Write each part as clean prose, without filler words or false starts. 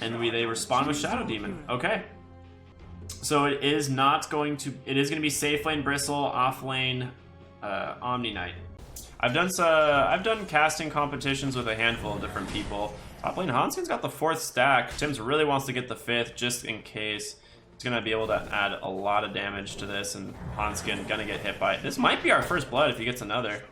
And they respond with Shadow Demon. Okay. So it is going to be safe lane Bristle, off lane Omni Knight. I've done casting competitions with a handful of different people. Top lane Hanskin's got the 4th stack. Tim's really wants to get the 5th just in case. He's gonna be able to add a lot of damage to this, and Hanskin gonna get hit by it. This might be our first blood if he gets another.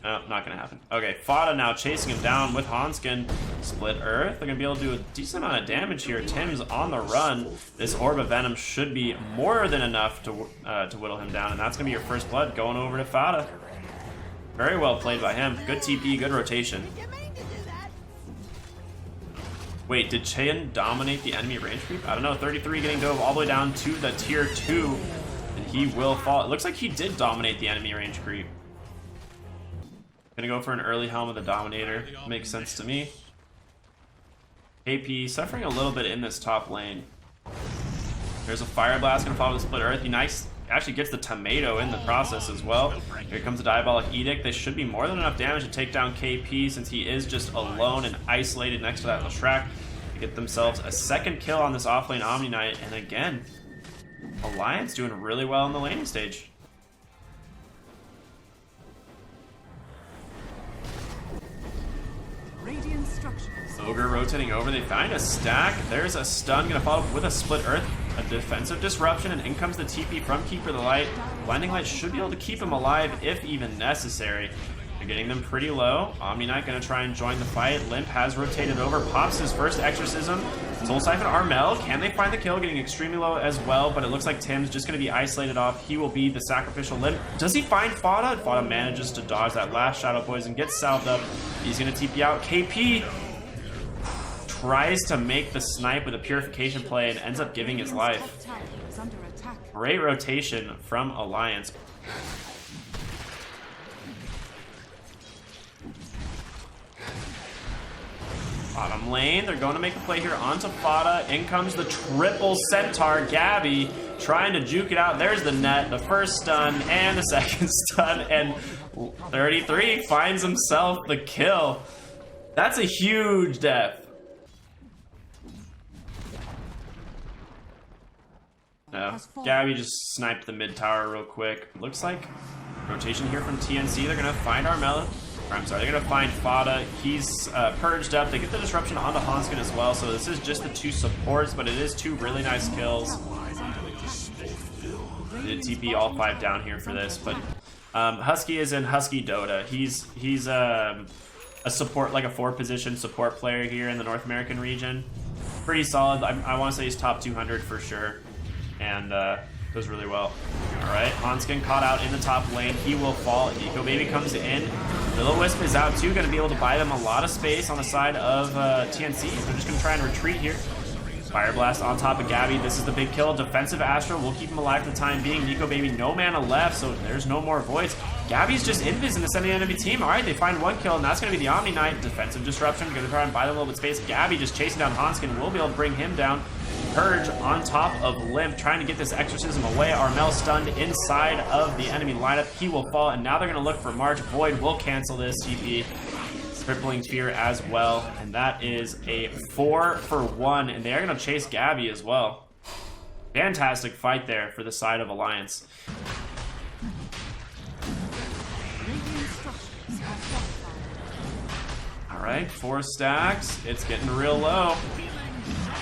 No, not gonna happen. Okay, Fada now chasing him down with Hanskin. Split Earth. They're gonna be able to do a decent amount of damage here. Tim's on the run. This Orb of Venom should be more than enough to whittle him down, and that's gonna be your first blood going over to Fada. Very well played by him. Good TP, good rotation. Wait, did Chen dominate the enemy range creep? I don't know. 33 getting dove all the way down to the tier 2, and he will fall. It looks like he did dominate the enemy range creep. Gonna go for an early Helm of the Dominator. Makes sense to me. AP suffering a little bit in this top lane. There's a Fire Blast gonna follow the Split Earth. He actually gets the tomato in the process as well. Here comes the Diabolic Edict. They should be more than enough damage to take down KP since he is just alone and isolated next to that Leshrac. To get themselves a 2nd kill on this offlane Omni Knight. And again, Alliance doing really well in the laning stage. Ogre rotating over, they find a stack. There's a stun, gonna follow up with a Split Earth, a defensive disruption, and in comes the TP from Keeper of the Light. Blinding Light should be able to keep him alive if even necessary. They're getting them pretty low. Omni Knight gonna try and join the fight. Limp has rotated over, pops his first Exorcism. Soul Siphon Armel, can they find the kill? Getting extremely low as well, but it looks like Tim's just gonna be isolated off. He will be the sacrificial Limp. Does he find Fada? Fada manages to dodge that last Shadow Poison, gets salved up. He's gonna TP out. KP tries to make the snipe with a purification play and ends up giving his life. Great rotation from Alliance. Bottom lane, they're going to make a play here onto Fada. In comes the triple Centaur, Gabby, trying to juke it out. There's the net, the first stun, and the second stun, and 33 finds himself the kill. That's a huge death. Gabby just sniped the mid tower real quick. Looks like rotation here from TNC. They're gonna find Armella. I'm sorry, they're gonna find Fada. He's purged up. They get the disruption onto Hanskin as well. So this is just the 2 supports, but it is 2 really nice kills. They did TP all 5 down here for this, but Husky is in Husky Dota. He's a support, like a 4-position support player here in the North American region. Pretty solid. I want to say he's top 200 for sure. And does really well. Alright, Hanskin caught out in the top lane. He will fall. Nico Baby comes in. Will-O-Wisp is out too. Going to be able to buy them a lot of space on the side of TNC. They're just going to try and retreat here. Fire Blast on top of Gabby. This is the big kill. Defensive Astro will keep him alive for the time being. Nico Baby, no mana left, so there's no more voids. Gabby's just invis in the semi-enemy team. Alright, they find 1 kill, and that's going to be the Omni Knight. Defensive Disruption. Going to try and buy them a little bit of space. Gabby just chasing down Hanskin. Will be able to bring him down. Purge on top of Limp, trying to get this Exorcism away. Armel stunned inside of the enemy lineup. He will fall, and now they're going to look for March. Void will cancel this TP. Crippling Fear as well, and that is a 4 for 1, and they are going to chase Gabby as well. Fantastic fight there for the side of Alliance. Alright, 4 stacks. It's getting real low.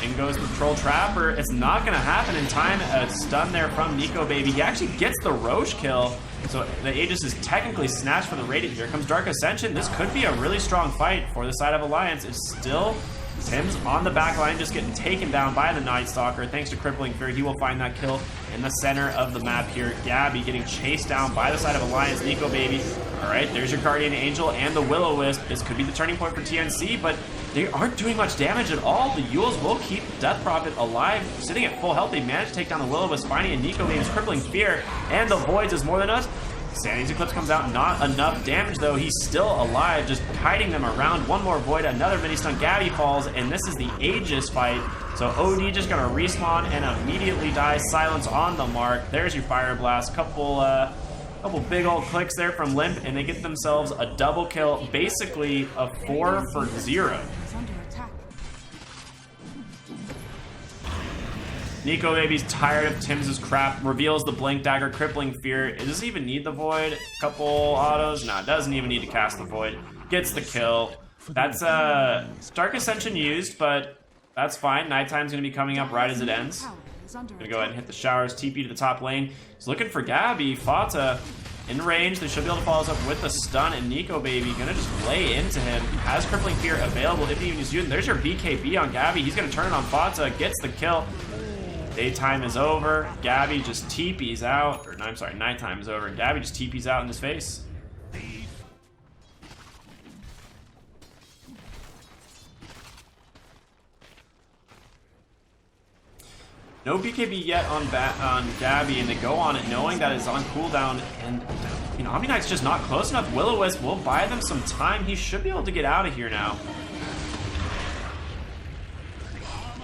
In goes the Troll Trapper. It's not going to happen in time. A stun there from Nico Baby. He actually gets the Roche kill. So the Aegis is technically snatched for the Radiant. Here comes Dark Ascension. This could be a really strong fight for the side of Alliance. It's still Tim's on the back line, just getting taken down by the Night Stalker. Thanks to Crippling Fear, he will find that kill in the center of the map here. Gabby getting chased down by the side of Alliance. Nico Baby. Alright, there's your Guardian Angel and the Will-O-Wisp. This could be the turning point for TNC, but they aren't doing much damage at all. The Yules will keep Death Prophet alive, sitting at full health. They managed to take down the Will-O-Wisp, finding a Nico Baby's Crippling Fear, and the Voids is more than us. Sanity's Eclipse comes out, not enough damage though. He's still alive, just kiting them around. One more Void, another mini stun. Gabby falls, and this is the Aegis fight. So OD just gonna respawn and immediately die. Silence on the mark. There's your Fire Blast. Couple big old clicks there from Limp, and they get themselves a double kill. Basically a 4 for 0. Nico Baby's tired of Tim's crap. Reveals the Blink Dagger, Crippling Fear. Does it even need the Void? Couple autos? Nah, doesn't even need to cast the Void. Gets the kill. That's Dark Ascension used, but that's fine. Nighttime's gonna be coming up right as it ends. Gonna go ahead and hit the showers. TP to the top lane. He's looking for Gabby. Fata in range. They should be able to follow us up with the stun, and Nico Baby gonna just lay into him. Has Crippling Fear available if he even uses it. There's your BKB on Gabby. He's gonna turn it on Fata. Gets the kill. Daytime is over. Gabby just TP's out. Or no, I'm sorry, nighttime is over. And Gabby just TP's out in his face. No BKB yet on Gabby, and they go on it knowing that it's on cooldown, and you know, Omni Knight's just not close enough. Will-O-Wisp will buy them some time. He should be able to get out of here now.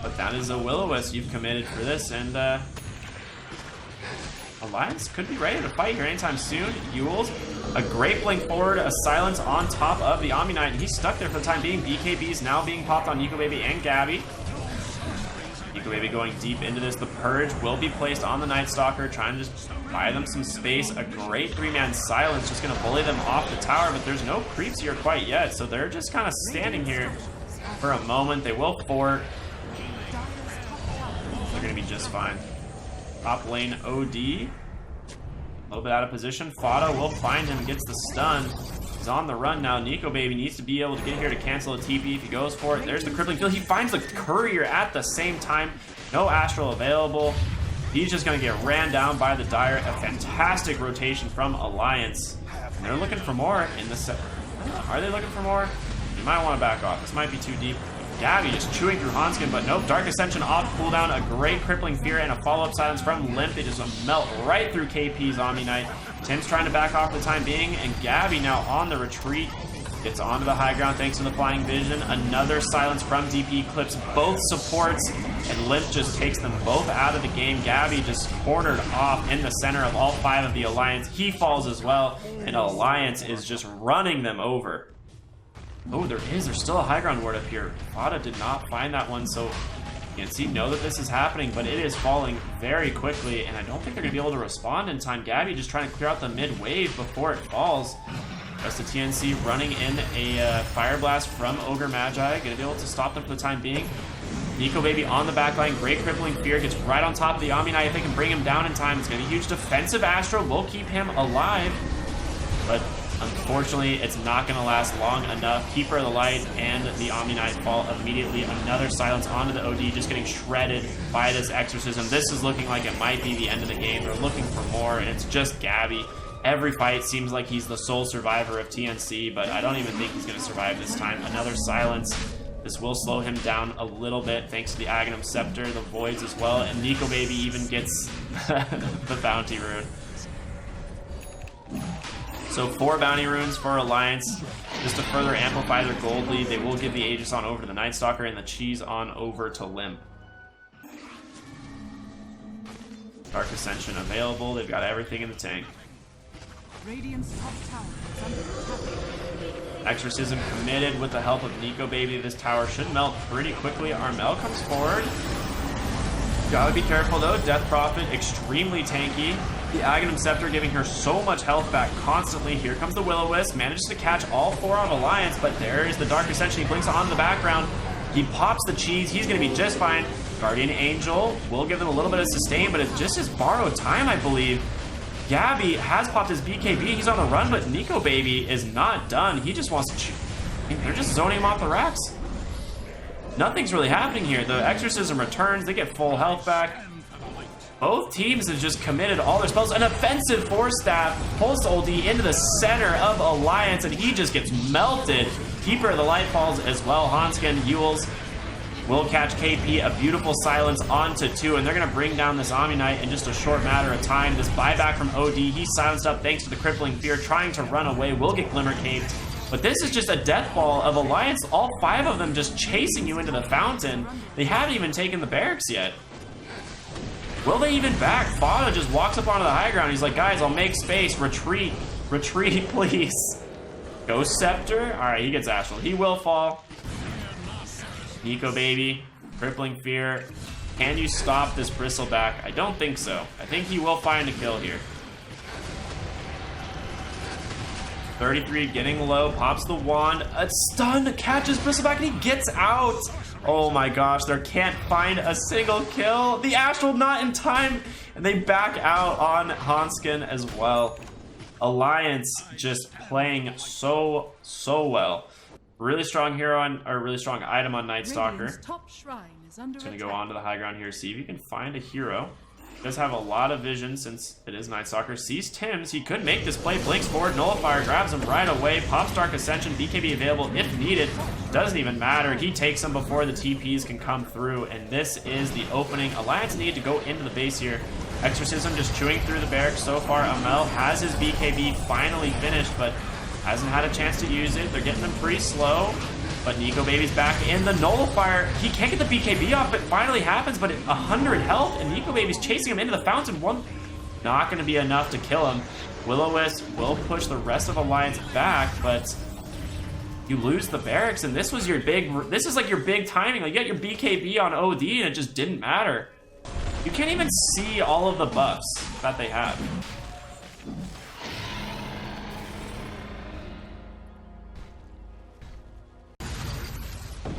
But that is a Will-O-Wisp you've committed for this, and Alliance could be ready to fight here anytime soon. Yules, a great blink forward, a silence on top of the Omni Knight, and he's stuck there for the time being. BKB's now being popped on Nico Baby and Gabby. Nico Baby going deep into this. The Purge will be placed on the Night Stalker, trying to just buy them some space. A great 3-man silence, just going to bully them off the tower, but there's no creeps here quite yet, so they're just kind of standing here for a moment. They will fort. They're going to be just fine. Top lane OD. A little bit out of position. Fata will find him, gets the stun. He's on the run now. Nico Baby needs to be able to get here to cancel a TP if he goes for it. There's the crippling field. He finds the courier at the same time. No Astral available. He's just going to get ran down by the Dire. A fantastic rotation from Alliance. And they're looking for more in the set. Are they looking for more? You might want to back off. This might be too deep. Gabby just chewing through Hanskin, but nope. Dark Ascension off cooldown. A great Crippling Fear and a follow-up silence from Limp. They just melt right through KP's Omni Knight. Tim's trying to back off for the time being, and Gabby now on the retreat. Gets onto the high ground thanks to the Flying Vision. Another silence from DP, clips both supports, and Limp just takes them both out of the game. Gabby just cornered off in the center of all 5 of the Alliance. He falls as well, and Alliance is just running them over. Oh, there's still a high ground ward up here. Fata did not find that one, so TNC know that this is happening, but it is falling very quickly, and I don't think they're going to be able to respond in time. Gabby just trying to clear out the mid wave before it falls. That's the TNC running in a Fire Blast from Ogre Magi. Going to be able to stop them for the time being. Nico Baby on the back line. Great Crippling Fear. Gets right on top of the Omni Knight. If they can bring him down in time, it's going to be a huge defensive Astro. Will keep him alive, but unfortunately, it's not going to last long enough. Keeper of the Light and the Omni Knight fall immediately. Another silence onto the OD, just getting shredded by this Exorcism. This is looking like it might be the end of the game. They're looking for more, and it's just Gabby. Every fight seems like he's the sole survivor of TNC, but I don't even think he's going to survive this time. Another silence. This will slow him down a little bit thanks to the Aghanim Scepter, the Voids as well, and Nico Baby even gets the Bounty Rune. So 4 bounty runes for Alliance, just to further amplify their gold lead. They will give the Aegis on over to the Night Stalker and the Cheese on over to Limp. Dark Ascension available. They've got everything in the tank. Exorcism committed with the help of Nico Baby. This tower should melt pretty quickly. Armel comes forward. Gotta be careful though. Death Prophet, extremely tanky. The Aghanim Scepter giving her so much health back constantly. Here comes the Will-O-Wisp. Manages to catch all 4 on Alliance, but there is the Dark Ascension. He blinks on the background. He pops the Cheese. He's going to be just fine. Guardian Angel will give them a little bit of sustain, but it's just his borrowed time, I believe. Gabby has popped his BKB. He's on the run, but Nico Baby is not done. He just wants to... They're just zoning him off the racks. Nothing's really happening here. The Exorcism returns. They get full health back. Both teams have just committed all their spells. An offensive Force Staff pulls OD into the center of Alliance, and he just gets melted. Keeper of the Light falls as well. Hanskin, Yules will catch KP. A beautiful silence onto 2, and they're going to bring down this Omni Knight in just a short matter of time. This buyback from OD, he's silenced up thanks to the Crippling Fear, trying to run away, will get Glimmer Caped. But this is just a death ball of Alliance, all 5 of them just chasing you into the fountain. They haven't even taken the barracks yet. Will they even back? Fata just walks up onto the high ground. He's like, guys, I'll make space. Retreat. Retreat, please. Ghost Scepter? Alright, he gets Astral. He will fall. Nico Baby. Crippling Fear. Can you stop this Bristleback? I don't think so. I think he will find a kill here. 33 getting low, pops the wand, a stun, catches Bristleback, and he gets out. Oh my gosh, they can't find a single kill. The Astral not in time, and they back out on Hanskin as well. Alliance just playing so well. Really strong hero on, or really strong item on Night Stalker. Top shrine is under Gonna go on to the high ground here, see if you can find a hero. Does have a lot of vision since it is Night Stalker. Sees Tim's, he could make this play, blinks forward, nullifier, grabs him right away, pops Dark Ascension, BKB available if needed. Doesn't even matter, he takes him before the TPs can come through, and this is the opening. Alliance need to go into the base here. Exorcism just chewing through the barracks so far. Amel has his BKB finally finished, but hasn't had a chance to use it. They're getting them pretty slow. But Nico Baby's back in the nullifier. He can't get the BKB off, but finally happens, but at 100 health, and Nico Baby's chasing him into the fountain. One, not going to be enough to kill him. Will-O-Wisp will push the rest of Alliance back, but you lose the barracks, and this was your big, this is like your big timing. Like, you got your BKB on OD, and it just didn't matter. You can't even see all of the buffs that they have.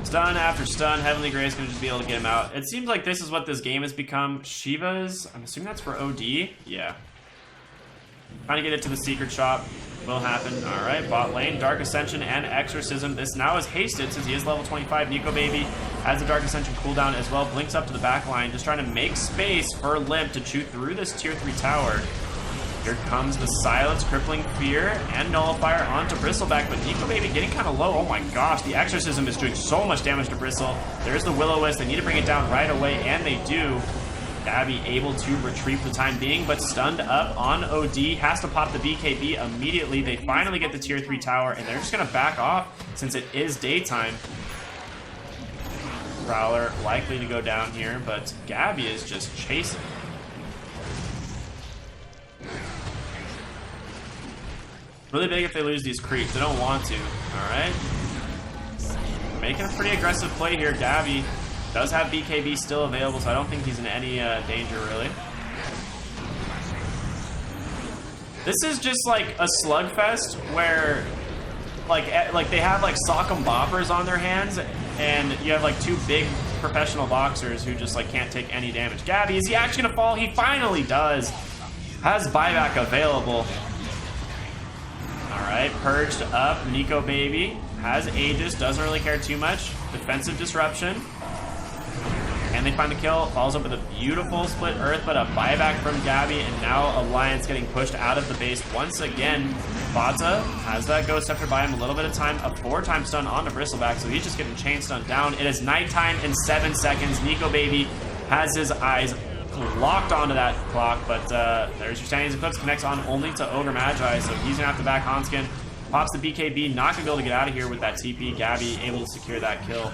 Stun after stun, Heavenly Grace gonna just be able to get him out. It seems like this is what this game has become. Shiva's, I'm assuming that's for OD? Yeah. Trying to get it to the secret shop. Will happen. Alright, bot lane, Dark Ascension and Exorcism. This now is hasted since he is level 25. Nico Baby has the Dark Ascension cooldown as well. Blinks up to the back line, just trying to make space for Limp to chew through this tier 3 tower. Here comes the Silence, Crippling Fear, and Nullifier onto Bristleback, but Nico Baby getting kind of low. Oh my gosh, the Exorcism is doing so much damage to Bristle. There's the Will-O-Wisp. They need to bring it down right away, and they do. Gabby able to retreat for the time being, but stunned up on OD. Has to pop the BKB immediately. They finally get the tier 3 tower, and they're just going to back off since it is daytime. Prowler likely to go down here, but Gabby is just chasing. Really big if they lose these creeps. They don't want to. Alright. Making a pretty aggressive play here. Gabby does have BKB still available, so I don't think he's in any danger, really. This is just like a slugfest where like they have like sock'em boppers on their hands, and you have like two big professional boxers who just like can't take any damage. Gabby, is he actually gonna fall? He finally does. Has buyback available. Alright, purged up. Nico Baby has Aegis, doesn't really care too much. Defensive disruption. And they find the kill. Follows up with a beautiful split earth, but a buyback from Gabby, and now Alliance getting pushed out of the base once again. Bata has that Ghost Scepter by him, a little bit of time, a 4-time stun onto Bristleback, so he's just getting chain stunned down. It is nighttime in 7 seconds. Nico Baby has his eyes locked onto that clock, but there's your Standings Eclipse, connects on only to Ogre Magi, so he's gonna have to back Hanskin. Pops the BKB, not gonna be able to get out of here with that TP. Gabby able to secure that kill.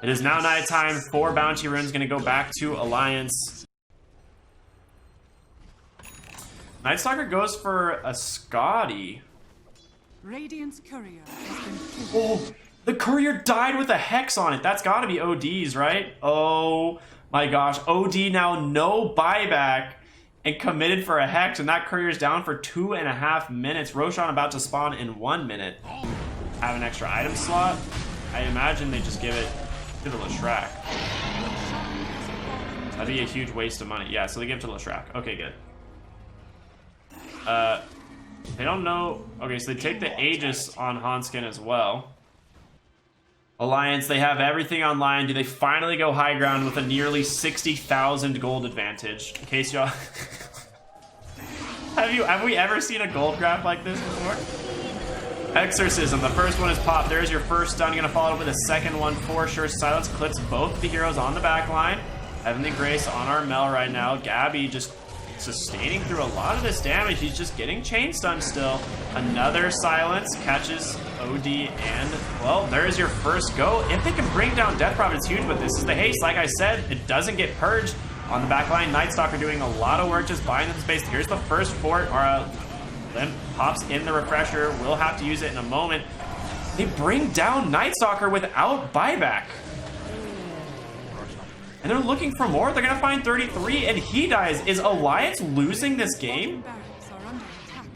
It is now nighttime. 4 bounty runes gonna go back to Alliance. Night Stalker goes for a Scotty. Radiant's courier has been killed. Oh, the courier died with a hex on it. That's gotta be OD's, right? Oh my gosh, OD now no buyback and committed for a hex, and that courier's down for 2.5 minutes. Roshan about to spawn in 1 minute. Have an extra item slot. I imagine they just give it to the Leshrac. That'd be a huge waste of money. Yeah, so they give it to Leshrac. Okay, good. They don't know. Okay, so they take the Aegis on Hanskin as well. Alliance, they have everything online. Do they finally go high ground with a nearly 60,000 gold advantage? In case y'all... have we ever seen a gold graph like this before? Exorcism, the first one is popped. There's your first stun. You're gonna follow up with a second one for sure. Silence clips both the heroes on the back line. Heavenly Grace on our Mel right now. Gabby just sustaining through a lot of this damage. He's just getting chain stunned still. Another Silence catches OD, and well, there's your first go. If they can bring down Death Prophet, it's huge, but this is the haste. Like I said, it doesn't get purged on the back line. Night Stalker doing a lot of work, just buying the space. Here's the first fort, or Limp pops in the refresher. We'll have to use it in a moment. They bring down Night Stalker without buyback. And they're looking for more. They're gonna find 33 and he dies. Is Alliance losing this game? Barracks are under attack.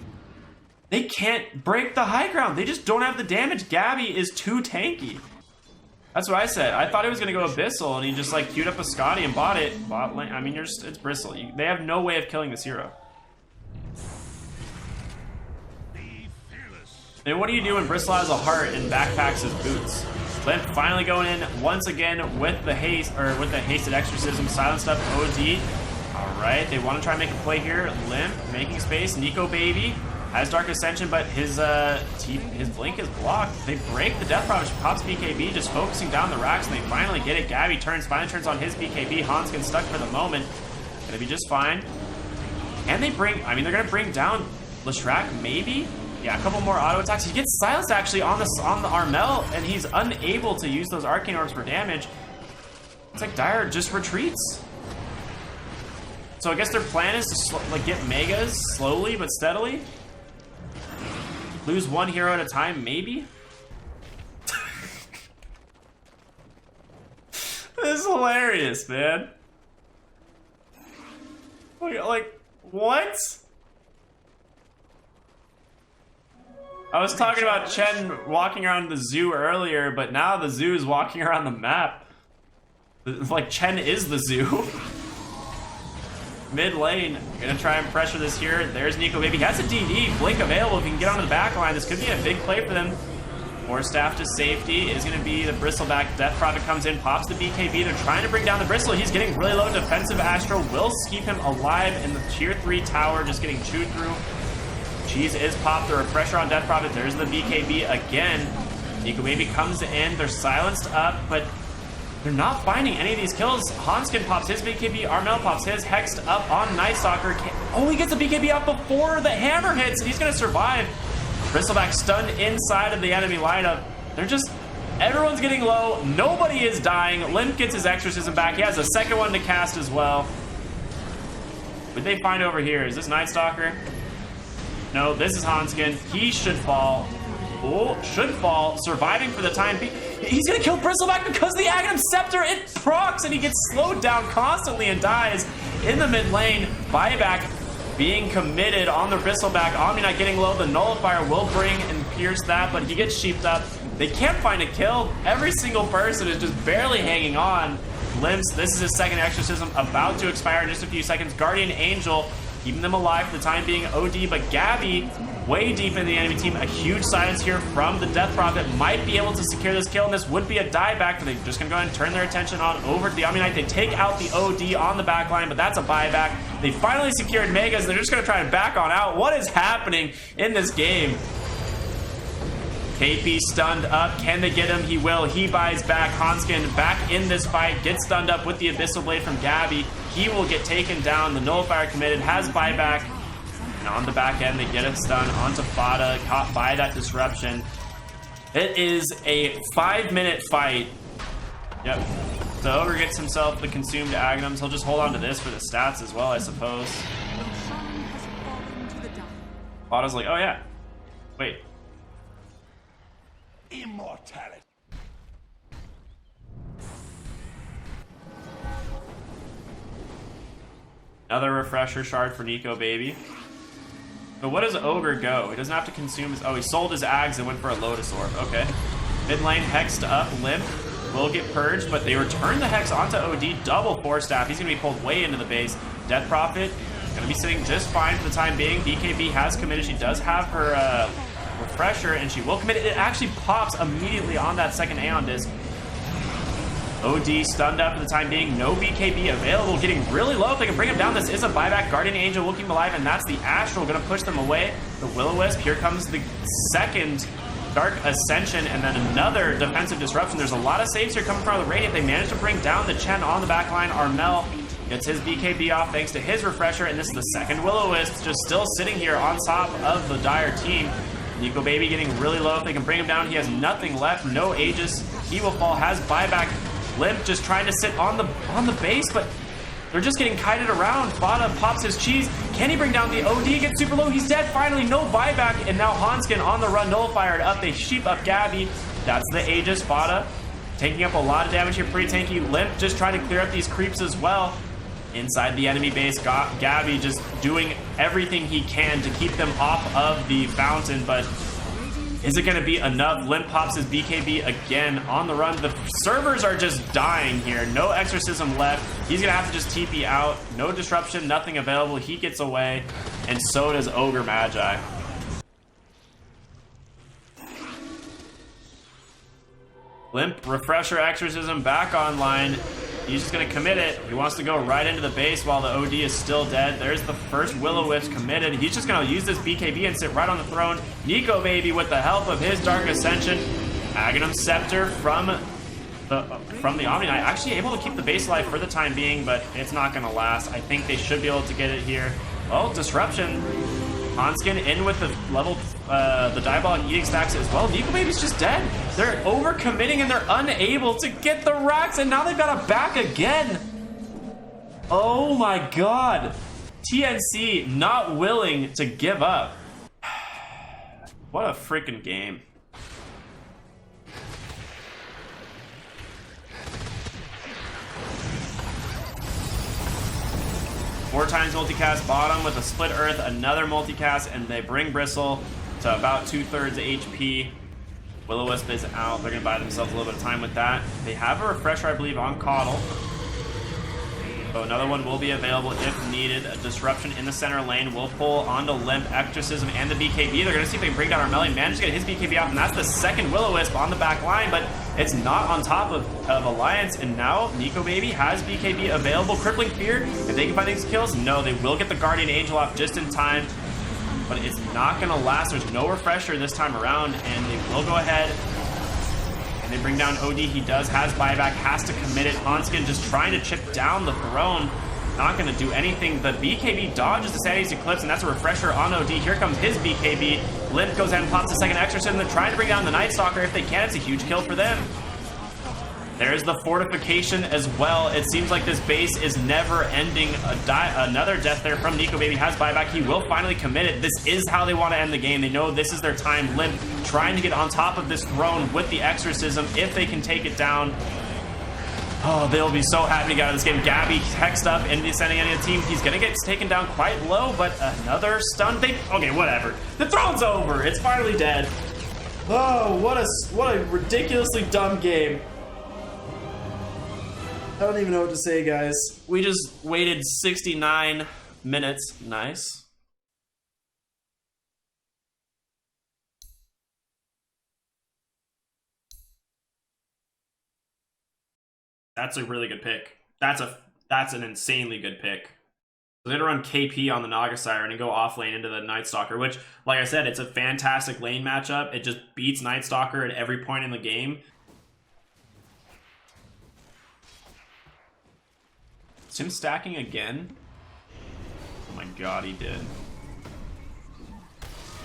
They can't break the high ground. They just don't have the damage. Gabby is too tanky. That's what I said. I thought he was gonna go Abyssal and he just like queued up a Scotty and bought it. Bot lane. I mean, it's Bristle. They have no way of killing this hero. And what do you do when Bristle has a heart and backpacks his boots? Limp finally going in once again with the haste, or with the hasted exorcism, silenced up OD. All right, they want to try and make a play here. Limp making space. Nico Baby has Dark Ascension, but his blink is blocked. They break the Death Prop. Pops BKB, just focusing down the racks, and they finally get it. Gabby finally turns on his BKB. Hanskin stuck for the moment. Gonna be just fine. And they bring, I mean, they're gonna bring down Leshrac, maybe? Yeah, a couple more auto attacks. He gets silenced actually on the Armel, and he's unable to use those Arcane Orbs for damage. It's like Dire just retreats. So I guess their plan is to like get Megas slowly but steadily. Lose one hero at a time, maybe? This is hilarious, man. Like, what? I was talking about Chen walking around the zoo earlier, but now the zoo is walking around the map. Like, Chen is the zoo. Mid lane, gonna try and pressure this here. There's Nico Baby. He has a DD, Blink available if he can get onto the back line. This could be a big play for them. More staff to safety is gonna be the Bristleback. Death Prophet comes in, pops the BKB. They're trying to bring down the Bristle. He's getting really low. Defensive Astro will keep him alive in the tier 3 tower, just getting chewed through. Cheese is popped. The refresher on Death Prophet. There's the BKB again. Nico Baby comes in. They're silenced up, but they're not finding any of these kills. Hanskin pops his BKB. Armel pops his. Hexed up on Night Stalker. Oh, he gets the BKB up before the hammer hits, and he's going to survive. Bristleback stunned inside of the enemy lineup. They're just... Everyone's getting low. Nobody is dying. Limp gets his Exorcism back. He has a second one to cast as well. What they find over here? Is this Night Stalker? No, this is Hanskin. He should fall. Oh, should fall. Surviving for the time being. He's gonna kill Bristleback because the Aghanim Scepter, it procs and he gets slowed down constantly and dies in the mid lane. Buyback being committed on the Bristleback. Omni-Knight getting low. The Nullifier will bring and pierce that, but he gets sheeped up. They can't find a kill. Every single person is just barely hanging on. Limps, this is his second Exorcism, about to expire in just a few seconds. Guardian Angel keeping them alive for the time being. OD, but Gabby way deep in the enemy team. A huge silence here from the Death Prophet. Might be able to secure this kill, and this would be a dieback, but they're just going to go ahead and turn their attention on over to the Omni-Knight. They take out the OD on the back line, but that's a buyback. They finally secured Megas, and they're just going to try and back on out. What is happening in this game? KP stunned up. Can they get him? He will. He buys back. Hanskin back in this fight. Gets stunned up with the Abyssal Blade from Gabby. He will get taken down. The Nullifier committed. Has buyback. And on the back end, they get a stun onto Fada. Caught by that disruption. It is a 5-minute fight. Yep. So Ogre gets himself the consumed Aghanims. He'll just hold on to this for the stats as well, I suppose. Fada's like, oh yeah. Wait. Immortality. Another refresher shard for Nico Baby. But what does Ogre go? He doesn't have to consume his... Oh, he sold his Ags and went for a Lotus Orb. Okay. Mid lane hexed up. Limp will get purged, but they return the Hex onto OD. Double Force Staff. He's going to be pulled way into the base. Death Prophet going to be sitting just fine for the time being. BKB has committed. She does have her... refresher, and she will commit it. It actually pops immediately on that second Aeon disc. OD stunned up for the time being. No BKB available. Getting really low. If they can bring him down, this is a buyback. Guardian Angel will keep him alive, and that's the Astral going to push them away. The Will-O-Wisp. Here comes the second Dark Ascension, and then another defensive disruption. There's a lot of saves here coming from the Radiant. They managed to bring down the Chen on the back line. Armel gets his BKB off thanks to his refresher, and this is the second Will-O-Wisp just still sitting here on top of the Dire team. Nico Baby getting really low. If they can bring him down, he has nothing left. No Aegis. He will fall. Has buyback. Limp just trying to sit on the base, but they're just getting kited around. Fada pops his cheese. Can he bring down the OD? Gets super low. He's dead. Finally, no buyback. And now Hanskin on the run. Nullified up. They sheep up Gabby. That's the Aegis. Fada taking up a lot of damage here, pretty tanky. Limp just trying to clear up these creeps as well. Inside the enemy base, Gabby just doing everything he can to keep them off of the fountain, but is it going to be enough? Limp pops his BKB again on the run. The servers are just dying here. No exorcism left. He's going to have to just TP out. No disruption, nothing available. He gets away, and so does Ogre Magi. Limp, refresher, exorcism back online. He's just going to commit it. He wants to go right into the base while the OD is still dead. There's the first Will-O-Wisp committed. He's just going to use this BKB and sit right on the throne. Nico Baby, with the help of his Dark Ascension, Aghanim Scepter from the Omni Knight, actually able to keep the base alive for the time being, but it's not going to last. I think they should be able to get it here. Well, disruption. Hanskin in with the level, the Diabolic Edict stacks as well. Nico Baby's just dead. They're overcommitting and they're unable to get the racks, and now they've got a back again. Oh my god. TNC not willing to give up. What a freaking game. Four times multicast bottom with a split earth, another multicast, and they bring Bristle to about 2/3 HP. Will-O-Wisp is out. They're going to buy themselves a little bit of time with that. They have a refresher, I believe, on Coddle. So another one will be available if needed. A disruption in the center lane will pull onto Limp, Exorcism, and the BKB. They're going to see if they can bring down Armelli. Managed to get his BKB out, and that's the second Will-O-Wisp on the back line, but it's not on top of Alliance, and now Nico Baby has BKB available. Crippling Fear, if they can find these kills, no, they will get the Guardian Angel off just in time, but it's not going to last. There's no refresher this time around, and they will go ahead and they bring down OD. He has buyback, has to commit it. Hanskin just trying to chip down the throne. Not going to do anything. The BKB dodges the Sanity's Eclipse, and that's a refresher on OD. Here comes his BKB. Limp goes ahead and pops a second Exorcism. They're trying to bring down the Night Stalker. If they can, it's a huge kill for them. There's the fortification as well. It seems like this base is never ending. Another death there from Nico Baby. Has buyback. He will finally commit it. This is how they want to end the game. They know this is their time. Limp trying to get on top of this throne with the Exorcism. If they can take it down, oh, they'll be so happy to get out of this game. Gabby hexed up in the ascending end of the team. He's going to get taken down quite low, but another stun. Okay, whatever. The throne's over. It's finally dead. Oh, what a ridiculously dumb game. I don't even know what to say, guys. We just waited 69 minutes. Nice. That's a really good pick. That's an insanely good pick. They're gonna run KP on the Naga Siren and go off lane into the Night Stalker, which, like I said, it's a fantastic lane matchup. It just beats Night Stalker at every point in the game. Is him stacking again? Oh my god, he did.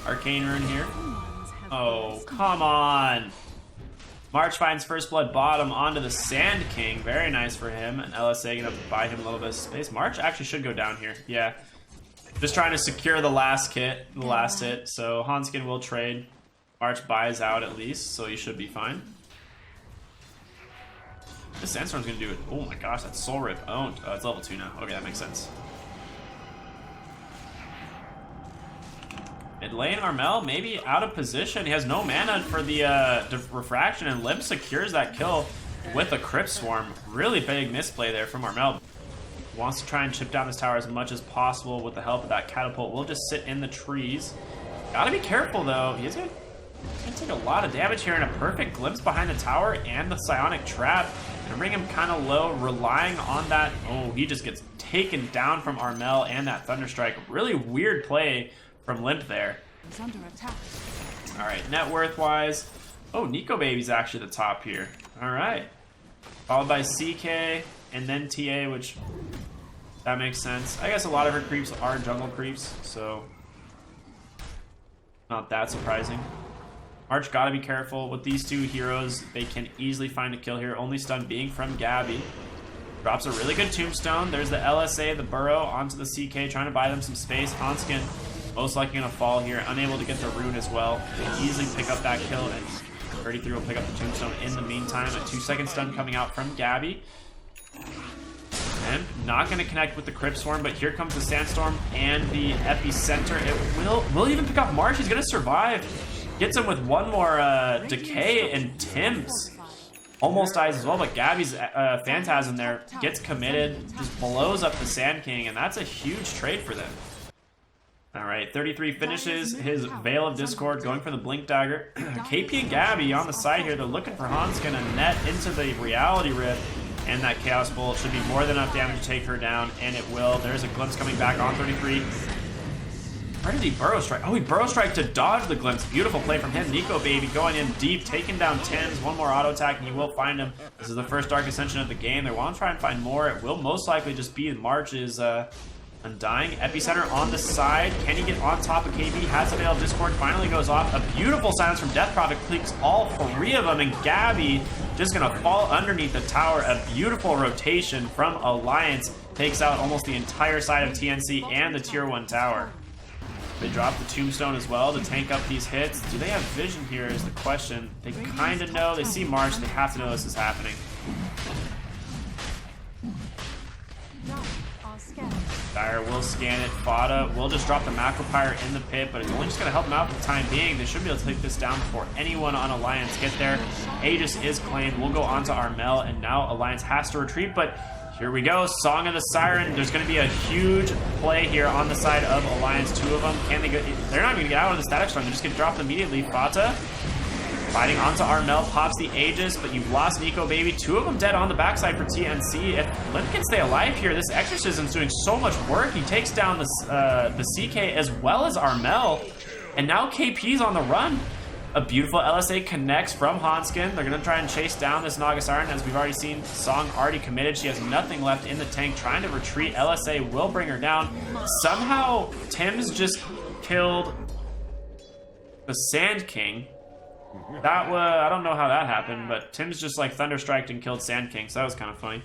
Arcane Rune here. Oh, come on. March finds First Blood bottom onto the Sand King. Very nice for him. And LSA gonna buy him a little bit of space. March actually should go down here. Yeah. Just trying to secure the last hit. So Hanskin will trade. March buys out at least, so he should be fine. This Sandstorm's gonna do it. Oh my gosh, that's Soul Rip owned. Oh, it's level 2 now. Okay, that makes sense. Mid lane, Armel maybe out of position. He has no mana for the refraction, and Limp secures that kill with a Crypt Swarm. Really big misplay there from Armel. Wants to try and chip down this tower as much as possible with the help of that catapult. We'll just sit in the trees. Gotta be careful though. He's gonna take a lot of damage here, and a perfect glimpse behind the tower and the Psionic Trap. Gonna bring him kind of low, relying on that. Oh, he just gets taken down from Armel and that Thunderstrike. Really weird play from Limp there. He's under attack. All right, net worth wise. Oh, Nico Baby's actually the top here. All right. Followed by CK and then TA, which that makes sense. I guess a lot of her creeps are jungle creeps, so not that surprising. March gotta be careful with these two heroes. They can easily find a kill here. Only stun being from Gabby. Drops a really good tombstone. There's the LSA, the burrow onto the CK, trying to buy them some space. Hanskin most likely gonna fall here, unable to get the rune as well. They easily pick up that kill, and 33 will pick up the tombstone in the meantime. A 2-second stun coming out from Gabby. And not going to connect with the Crypt Swarm, but here comes the Sandstorm and the Epicenter. It will even pick up March. He's going to survive. Gets him with one more Decay, and Tim's almost dies as well, but Gabby's Phantasm there gets committed, just blows up the Sand King, and that's a huge trade for them. Alright, 33 finishes his Veil of Discord, going for the Blink Dagger. KP and Gabby on the side here, they're looking for Hanskin to net into the Reality Rift, and that Chaos Bolt should be more than enough damage to take her down, and it will. There's a Glimpse coming back on 33. Where did he Burrow Strike? Oh, he Burrow Strike to dodge the Glimpse. Beautiful play from him. Nico Baby going in deep, taking down Tim's. One more auto attack, and you will find him. This is the first Dark Ascension of the game. They want to try and find more. It will most likely just be March's Undying. Epicenter on the side. Can he get on top of KB? Has a Veil of Discord. Finally goes off. A beautiful silence from Death Prophet clicks all three of them, and Gabby just going to fall underneath the tower. A beautiful rotation from Alliance. Takes out almost the entire side of TNC and the Tier 1 tower. They drop the Tombstone as well to tank up these hits. Do they have vision here is the question. They kind of know. They see March. They have to know this is happening. Dire will scan it. Fada will just drop the Macropyre in the pit, but it's only just going to help him out for the time being. They should be able to take this down before anyone on Alliance get there. Aegis is claimed. We'll go on to Armel, and now Alliance has to retreat, but here we go. Song of the Siren. There's going to be a huge play here on the side of Alliance. Two of them. Can they get? They're not going to get out of the Static Storm. They just get dropped immediately. Fata fighting onto Armel, pops the Aegis, but you've lost Nico Baby. Two of them dead on the backside for TNC. If Limp can stay alive here, this Exorcism's doing so much work. He takes down the CK as well as Armel, and now KP's on the run. A beautiful LSA connects from Hanskin. They're going to try and chase down this Naga Siren. As we've already seen, Song already committed. She has nothing left in the tank, trying to retreat. LSA will bring her down. Somehow, Tim's just killed the Sand King. That was, I don't know how that happened, but Tim's just like Thunderstriked and killed Sand King, so that was kind of funny.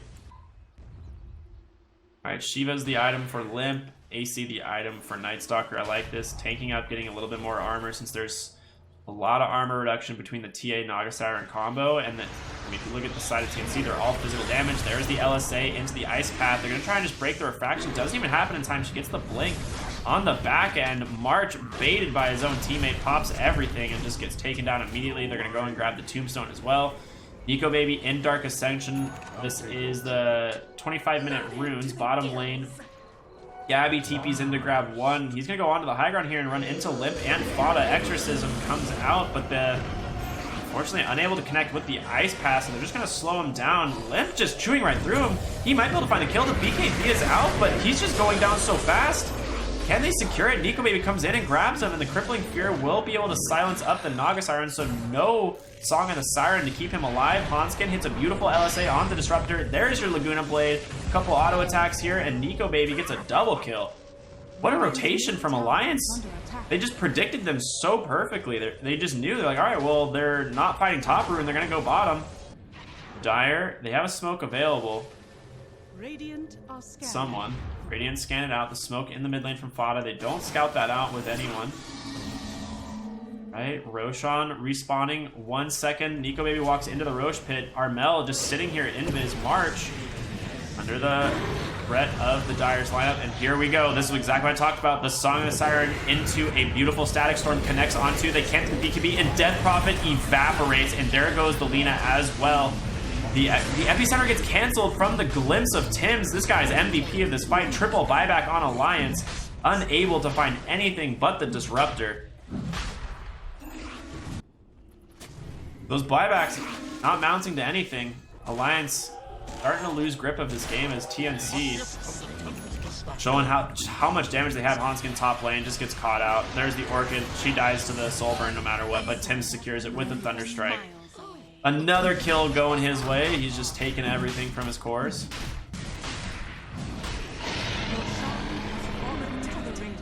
Alright, Shiva's the item for Limp. AC the item for Night Stalker. I like this. Tanking up, getting a little bit more armor since there's a lot of armor reduction between the TA Naga Siren combo, and then I mean, if you look at the side of TNC, they're all physical damage. There's the LSA into the Ice Path. They're going to try and just break the Refraction. Doesn't even happen in time. She gets the Blink on the back end. March, baited by his own teammate, pops everything and just gets taken down immediately. They're going to go and grab the Tombstone as well. Nico Baby in Dark Ascension. This is the 25-minute runes, bottom lane. Gabby TP's in to grab one. He's going to go onto the high ground here and run into Limp and Fada. Exorcism comes out, but unfortunately unable to connect with the Ice Pass, and they're just going to slow him down. Limp just chewing right through him. He might be able to find the kill. The BKB is out, but he's just going down so fast. Can they secure it? Nico Baby comes in and grabs him, and the Crippling Fear will be able to silence up the Naga Siren, so no Song of the Siren to keep him alive. Hanskin hits a beautiful LSA on the Disruptor. There's your Laguna Blade. A couple auto attacks here, and Nico Baby gets a double kill. What a rotation from Alliance. They just predicted them so perfectly. They just knew. They're like, all right, well, they're not fighting top rune. They're going to go bottom. Dire, they have a smoke available. Radiant are scattered. Someone. Radiant scan it out. The smoke in the mid lane from Fada. They don't scout that out with anyone. Right, Roshan respawning 1 second. Nico Baby walks into the Roche pit. Armel just sitting here in his March under the threat of the Dire's lineup. And here we go. This is exactly what I talked about. The Song of the Siren into a beautiful Static Storm connects onto. They can't do the BKB, and Death Prophet evaporates. And there goes the Lina as well. The Epicenter gets canceled from the glimpse of Tim's. This guy's MVP of this fight. Triple buyback on Alliance. Unable to find anything but the Disruptor. Those buybacks not mounting to anything. Alliance starting to lose grip of this game as TNC showing how much damage they have. Hanskin top lane just gets caught out. There's the Orchid. She dies to the Soul Burn no matter what, but Tim secures it with the Thunderstrike. Another kill going his way. He's just taking everything from his cores.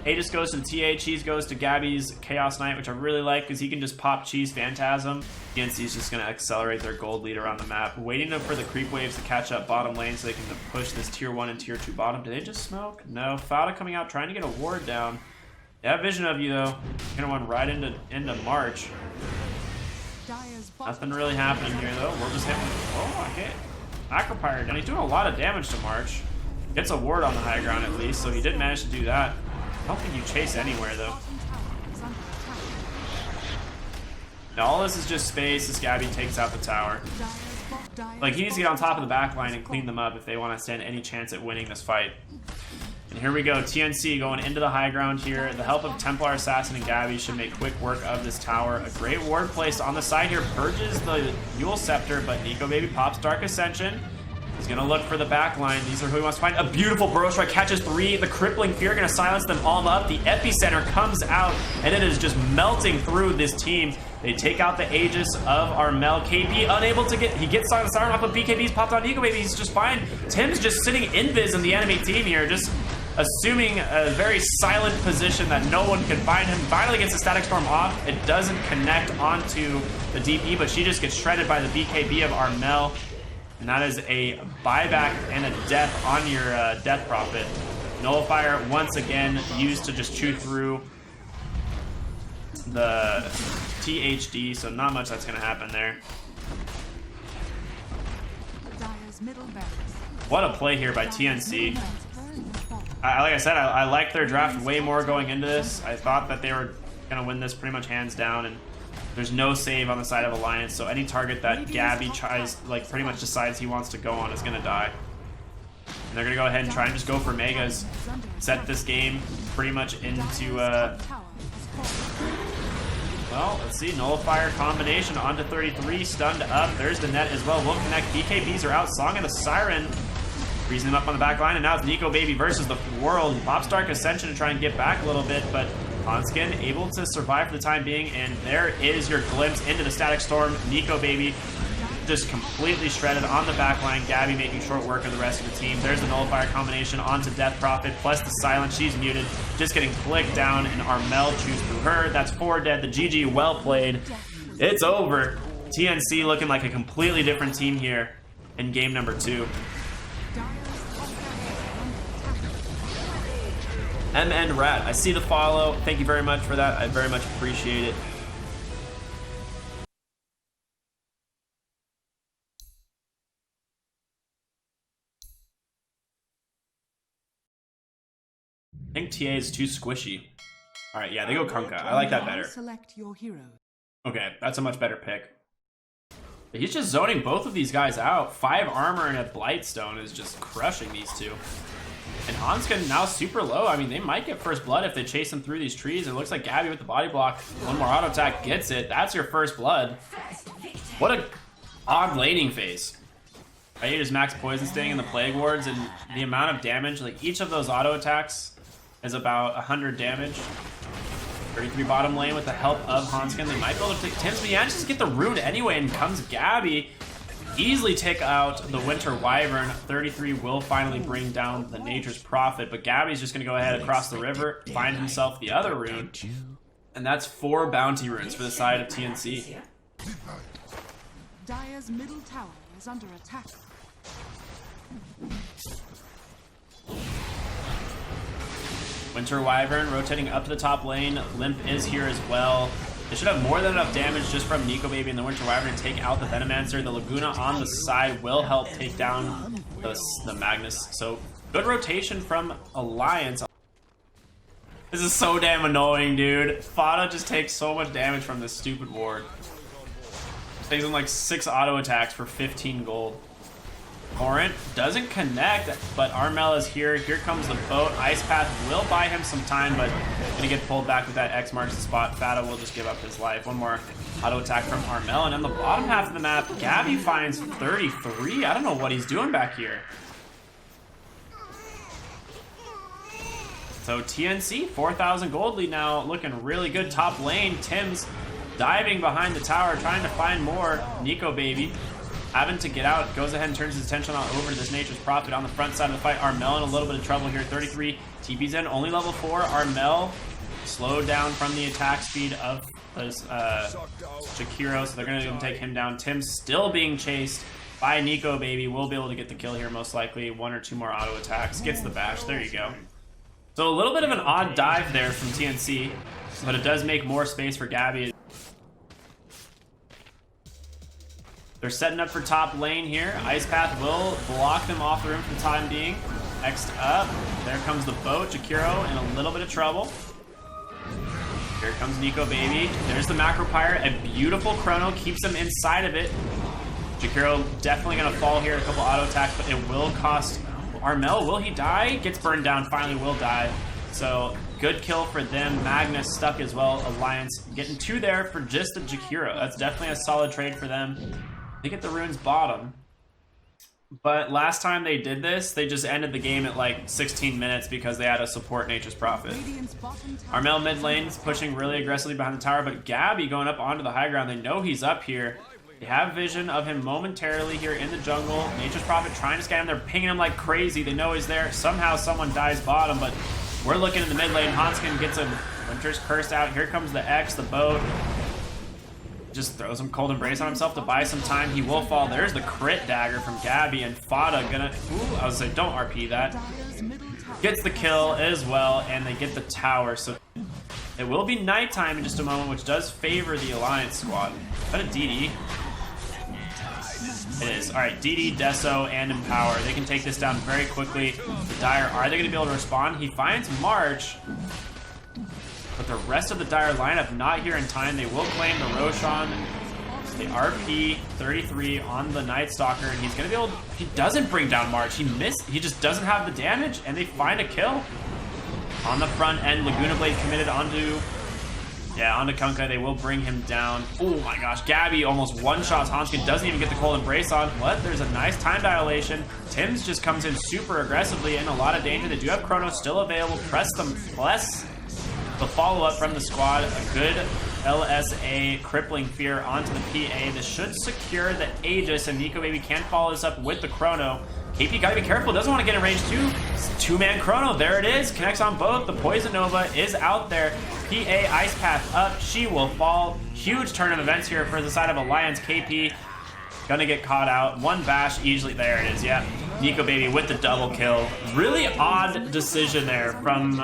Aegis goes to the TA, Cheese goes to Gabby's Chaos Knight, which I really like because he can just pop Cheese Phantasm. TNC is just going to accelerate their gold lead around the map, waiting for the creep waves to catch up bottom lane so they can push this tier 1 and tier 2 bottom. Did they just smoke? No. Fada coming out, trying to get a ward down. They have vision of you, though. Going to run right into March. Dire's Nothing really happening here though. We'll just hit him. Oh, I hit. Acropire, and he's doing a lot of damage to March. Gets a ward on the high ground at least, so he did manage to do that. I don't think you chase anywhere though. Now all this is just space as Gabby takes out the tower. Like, he needs to get on top of the back line and clean them up if they want to stand any chance at winning this fight. And here we go, TNC going into the high ground here. The help of Templar Assassin and Gabby should make quick work of this tower. A great ward placed on the side here, purges the Yule Scepter, but Nico Baby pops Dark Ascension. He's gonna look for the back line. These are who he wants to find. A beautiful Burrow Strike, catches 3. The Crippling Fear gonna silence them all up. The Epicenter comes out, and it is just melting through this team. They take out the Aegis of Armel. KB unable to get, he gets on the Siren Rock, but BKB's popped on Nico Baby. He's just fine. Tim's just sitting invis in the enemy team here, just assuming a very silent position that no one can find him. Finally gets the Static Storm off. It doesn't connect onto the DP, but she just gets shredded by the BKB of Armel. And that is a buyback and a death on your Death Prophet. Nullifier once again used to just chew through the THD, so not much that's going to happen there. What a play here by TNC. Like I said, I like their draft way more going into this. I thought that they were going to win this pretty much hands down, and there's no save on the side of Alliance, so any target that Gabby tries, like, pretty much decides he wants to go on is going to die. And they're going to go ahead and try and just go for Megas. Set this game pretty much into, well, let's see, Nullifier combination onto 33, stunned up. There's the net as well. Won't connect. BKBs are out. Song of the Siren freezing him up on the back line, and now it's Nico Baby versus the world. Pops Dark Ascension to try and get back a little bit, but Hanskin able to survive for the time being, and there is your glimpse into the Static Storm. Nico Baby just completely shredded on the back line. Gabby making short work of the rest of the team. There's the Nullifier combination onto Death Prophet, plus the Silence. She's muted, just getting clicked down, and Armel chews through her. That's 4 dead. The GG, well played. It's over. TNC looking like a completely different team here in game number 2. MN Rat, I see the follow. Thank you very much for that. I very much appreciate it. I think TA is too squishy. All right, yeah, they go Kunkka. I like that better. Select your hero. Okay, that's a much better pick. But he's just zoning both of these guys out. 5 armor and a Blightstone is just crushing these two. And Hanskin now super low. I mean, they might get first blood if they chase him through these trees. It looks like Gabby with the body block. One more auto attack gets it. That's your first blood. What a odd laning phase. Right, just max poison sting in the plague wards, and the amount of damage, like each of those auto attacks is about 100 damage. 33 bottom lane with the help of Hanskin. They might be able to take Tim's, but yeah, just get the rune anyway, and comes Gabby. Easily take out the Winter Wyvern. 33 will finally bring down the Nature's Prophet, but Gabby's just going to go ahead across the river, find himself the other rune, and that's 4 bounty runes for the side of TNC. Dire's middle tower is under attack. Winter Wyvern rotating up to the top lane. Limp is here as well. They should have more than enough damage just from Nico Baby and the Winter Wyvern to take out the Venomancer. The Laguna on the side will help take down the Magnus. So good rotation from Alliance. This is so damn annoying, dude. Fada just takes so much damage from this stupid ward. Takes him like 6 auto attacks for 15 gold. Torrent doesn't connect, but Armel is here. Here comes the boat. Ice Path will buy him some time, but gonna get pulled back with that X marks the spot. Fada will just give up his life. One more auto attack from Armel, and on the bottom half of the map, Gabby finds 33. I don't know what he's doing back here. So TNC, 4,000 gold lead now, looking really good top lane. Tim's diving behind the tower, trying to find more. Nico Baby having to get out, goes ahead and turns his attention on over to this Nature's Prophet on the front side of the fight. Armel in a little bit of trouble here. 33 TP's in, only level 4. Armel slowed down from the attack speed of this Shakiro, so they're going to take him down. Tim's still being chased by Nico Baby. We'll be able to get the kill here most likely. 1 or 2 more auto attacks. Gets the bash. There you go. So a little bit of an odd dive there from TNC, but it does make more space for Gabby. They're setting up for top lane here. Ice Path will block them off the room for the time being. Next up, there comes the boat. Jakiro in a little bit of trouble. Here comes Nico Baby. There's the Macro Pyre. A beautiful chrono keeps them inside of it. Jakiro definitely going to fall here. A couple auto attacks, but it will cost Armel. Will he die? Gets burned down. Finally will die. So good kill for them. Magnus stuck as well. Alliance getting 2 there for just the Jakiro. That's definitely a solid trade for them. They get the runes bottom. But last time they did this, they just ended the game at like 16 minutes because they had to support Nature's Prophet. Armel mid lane's pushing really aggressively behind the tower, but Gabby going up onto the high ground. They know he's up here. They have vision of him momentarily here in the jungle. Nature's Prophet trying to scan him. They're pinging him like crazy. They know he's there. Somehow someone dies bottom, but we're looking in the mid lane. Hanskin gets a Winter's Curse out. Here comes the X, the boat. Just throws him Cold Embrace on himself to buy some time. He will fall. There's the crit dagger from Gabby, and Fada gonna... Ooh, I was like, don't RP that. Gets the kill as well, and they get the tower. So it will be nighttime in just a moment, which does favor the Alliance squad. Is that a DD? It is. Alright, DD, Deso, and Empower. They can take this down very quickly. The Dire, are they going to be able to respond? He finds March. But the rest of the Dire lineup not here in time. They will claim the Roshan. The RP 33 on the Night Stalker, and he's gonna be able. He doesn't bring down March. He missed. He just doesn't have the damage, and they find a kill on the front end. Laguna Blade committed onto Kunkka. They will bring him down. Oh my gosh, Gabby almost one-shots Hanskin. Doesn't even get the Cold Embrace on. What? There's a nice time dilation. Tim's just comes in super aggressively in a lot of danger. They do have Chrono still available. Press them. Bless. The follow-up from the squad, a good LSA crippling fear onto the PA. This should secure the Aegis, and Nico Baby can follow this up with the Chrono. KP gotta be careful, doesn't want to get in range too. Two-man Chrono, there it is, connects on both. The Poison Nova is out there. PA Ice Path up, she will fall. Huge turn of events here for the side of Alliance. KP gonna get caught out. One bash easily, there it is, yeah. Nico Baby with the double kill. Really odd decision there from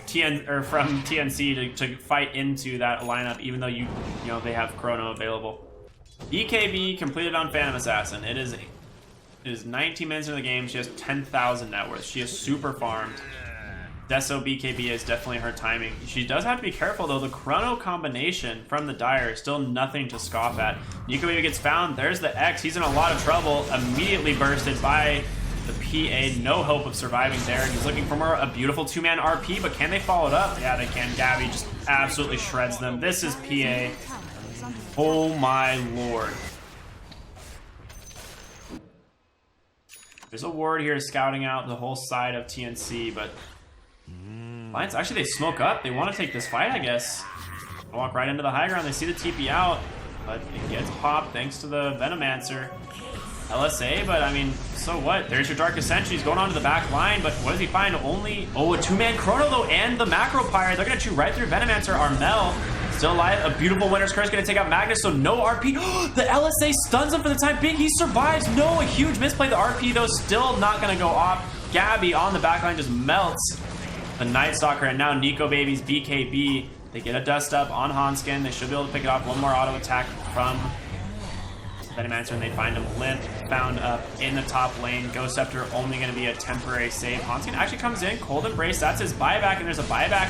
TNC to fight into that lineup, even though you know they have Chrono available. BKB completed on Phantom Assassin. It is 19 minutes into the game. She has 10,000 net worth. She is super farmed. Deso BKB is definitely her timing. She does have to be careful though. The Chrono combination from the Dire is still nothing to scoff at. Nico Baby gets found. There's the X. He's in a lot of trouble. Immediately bursted by the PA. No hope of surviving there. He's looking for more, a beautiful two-man RP, but can they follow it up? Yeah, they can. Gabby just absolutely shreds them. This is PA. Oh my lord. There's a ward here scouting out the whole side of TNC, but Alliance, actually they smoke up. They want to take this fight, I guess. Walk right into the high ground. They see the TP out, but it gets popped thanks to the Venomancer. LSA, but I mean, so what? There's your Dark Ascension. He's going on to the back line, but what does he find? Only, a two-man Chrono though, and the Macro Pyre. They're gonna chew right through Venomancer. Armel still alive. A beautiful Winter's Curse gonna take out Magnus, so no RP. The LSA stuns him for the time being. He survives. No, a huge misplay. The RP though still not gonna go off. Gabby on the back line just melts the Night Stalker, and now Nico Baby's BKB. They get a dust up on Hanskin. They should be able to pick it off. One more auto attack from Venomancer, and they find him limp, found up in the top lane. Ghost Scepter only going to be a temporary save. Hanskin actually comes in, Cold Embrace, that's his buyback, and there's a buyback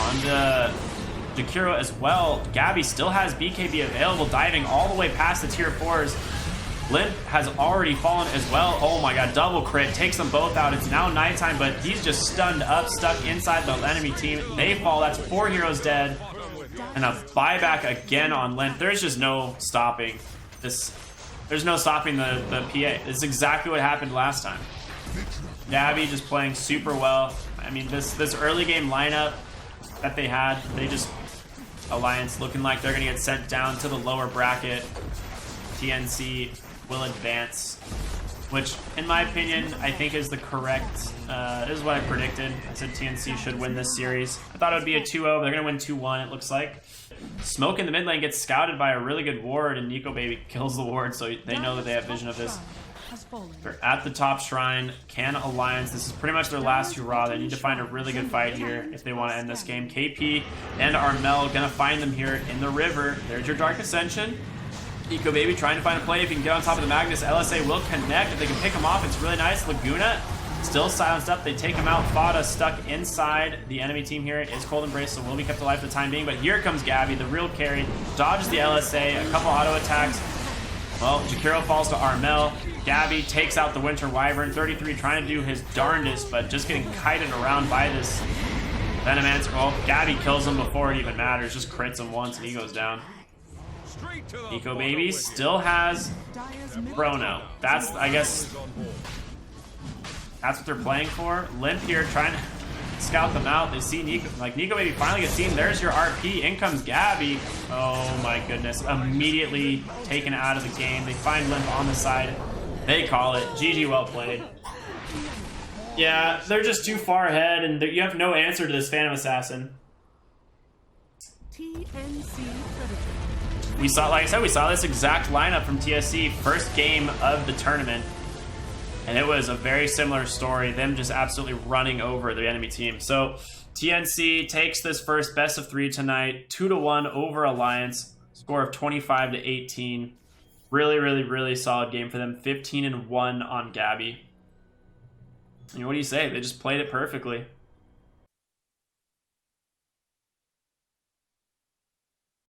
on the Jakiro as well. Gabby still has BKB available, diving all the way past the tier 4s. Limp has already fallen as well. Oh my god, double crit, takes them both out. It's now nighttime, but he's just stunned up, stuck inside the enemy team. They fall, that's 4 heroes dead. And a buyback again on Limp. There's just no stopping this. There's no stopping the PA. This is exactly what happened last time. Gabby just playing super well. I mean, this early game lineup that they had, they just, Alliance looking like they're gonna get sent down to the lower bracket. TNC will advance, which in my opinion, I think is the correct, this is what I predicted. I said TNC should win this series. I thought it would be a 2-0, but they're gonna win 2-1, it looks like. Smoke in the mid lane gets scouted by a really good ward, and Nico Baby kills the ward, so they know that they have vision of this. They're at the top shrine. Can Alliance, this is pretty much their last hurrah. They need to find a really good fight here if they want to end this game. KP and Armel gonna find them here in the river. There's your Dark Ascension. Eco Baby trying to find a play. If he can get on top of the Magnus, LSA will connect. If they can pick him off, it's really nice. Laguna still silenced up. They take him out. Fada stuck inside the enemy team here. It is Cold Embrace, so will be kept alive for the time being. But here comes Gabby, the real carry. Dodges the LSA, a couple auto attacks. Well, Jakiro falls to Armel. Gabby takes out the Winter Wyvern. 33 trying to do his darndest, but just getting kited around by this Venomancer. Well, Gabby kills him before it even matters. Just crits him once and he goes down. Eco Baby still has Chrono. That's, I guess, that's what they're playing for. Limp here trying to scout them out. They see Nico, like Nico Baby finally gets seen. There's your RP. In comes Gabby. Oh my goodness. Immediately taken out of the game. They find Limp on the side. They call it. GG, well played. Yeah, they're just too far ahead, and you have no answer to this Phantom Assassin. TNC Predator. We saw, like I said, we saw this exact lineup from TSC first game of the tournament, and it was a very similar story. Them just absolutely running over the enemy team. So TNC takes this first best of 3 tonight, 2-1 over Alliance, score of 25-18. Really, really, really solid game for them. 15-1 on Gabby. And what do you say? They just played it perfectly.